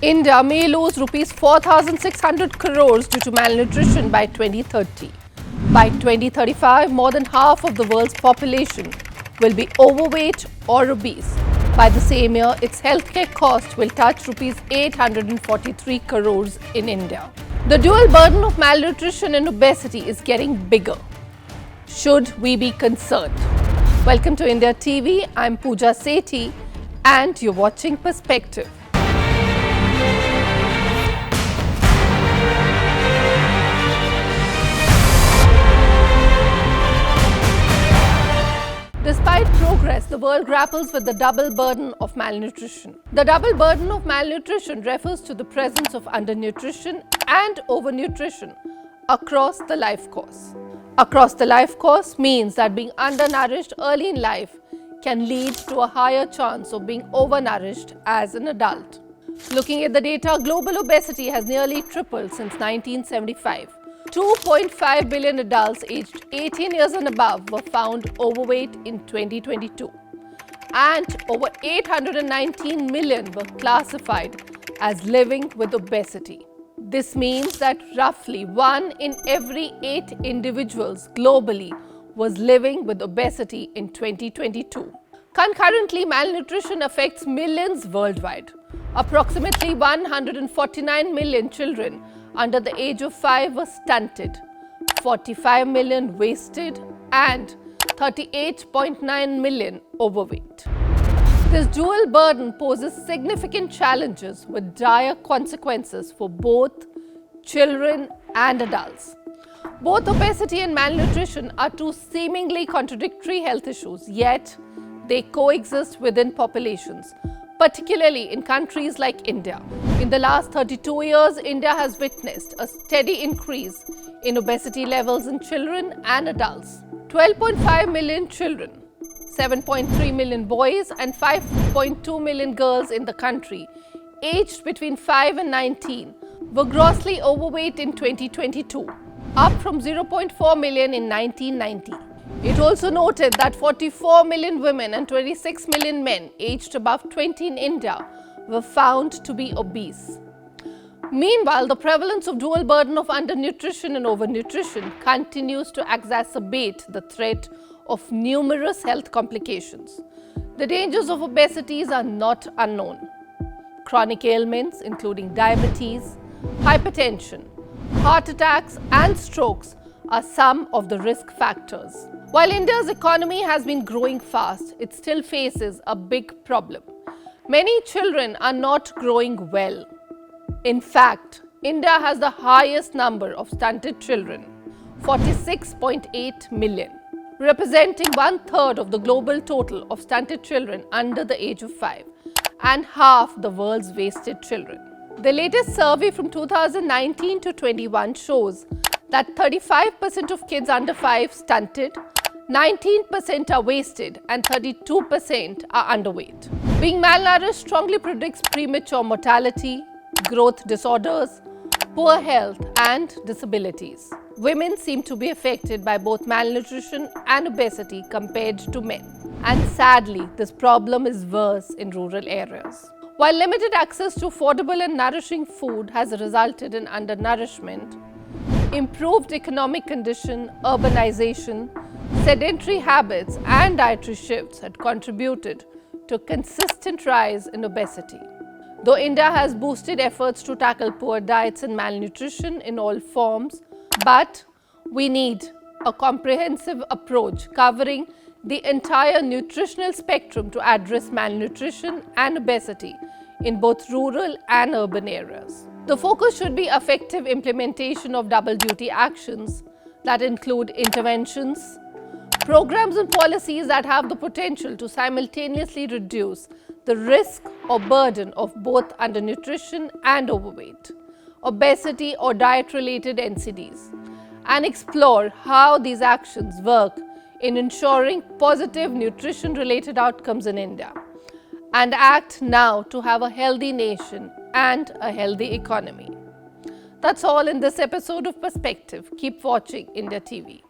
India may lose rupees 4,600 crores due to malnutrition by 2030. By 2035, more than half of the world's population will be overweight or obese. By the same year, its healthcare cost will touch rupees 843 crores in India. The dual burden of malnutrition and obesity is getting bigger. Should we be concerned? Welcome to India TV. I'm Pooja Sethi and you're watching Perspective. Despite progress, the world grapples with the double burden of malnutrition. The double burden of malnutrition refers to the presence of undernutrition and overnutrition across the life course. Across the life course means that being undernourished early in life can lead to a higher chance of being overnourished as an adult. Looking at the data, global obesity has nearly tripled since 1975. 2.5 billion adults aged 18 years and above were found overweight in 2022, and over 819 million were classified as living with obesity. This means that roughly 1 in every 8 individuals globally was living with obesity in 2022. Concurrently, malnutrition affects millions worldwide. Approximately 149 million children under the age of 5 were stunted, 45 million wasted, and 38.9 million overweight. This dual burden poses significant challenges with dire consequences for both children and adults. Both obesity and malnutrition are two seemingly contradictory health issues, yet they coexist within populations, particularly in countries like India. In the last 32 years, India has witnessed a steady increase in obesity levels in children and adults. 12.5 million children, 7.3 million boys and 5.2 million girls in the country aged between 5 and 19 were grossly overweight in 2022, up from 0.4 million in 1990. It also noted that 44 million women and 26 million men aged above 20 in India were found to be obese. Meanwhile, the prevalence of dual burden of undernutrition and overnutrition continues to exacerbate the threat of numerous health complications. The dangers of obesity are not unknown. Chronic ailments including diabetes, hypertension, heart attacks and strokes are some of the risk factors. While India's economy has been growing fast, it still faces a big problem. Many children are not growing well. In fact, India has the highest number of stunted children, 46.8 million, representing 1/3 of the global total of stunted children under the age of 5 and half the world's wasted children. The latest survey from 2019 to 21 shows that 35% of kids under 5 stunted, 19% are wasted and 32% are underweight. Being malnourished strongly predicts premature mortality, growth disorders, poor health and disabilities. Women seem to be affected by both malnutrition and obesity compared to men. And sadly, this problem is worse in rural areas. While limited access to affordable and nourishing food has resulted in undernourishment, improved economic condition, urbanization, sedentary habits and dietary shifts had contributed to a consistent rise in obesity. Though India has boosted efforts to tackle poor diets and malnutrition in all forms, but we need a comprehensive approach covering the entire nutritional spectrum to address malnutrition and obesity in both rural and urban areas. The focus should be effective implementation of double duty actions that include interventions, programs and policies that have the potential to simultaneously reduce the risk or burden of both undernutrition and overweight, obesity or diet-related NCDs, and explore how these actions work in ensuring positive nutrition-related outcomes in India, and act now to have a healthy nation and a healthy economy. That's all in this episode of Perspective. Keep watching India TV.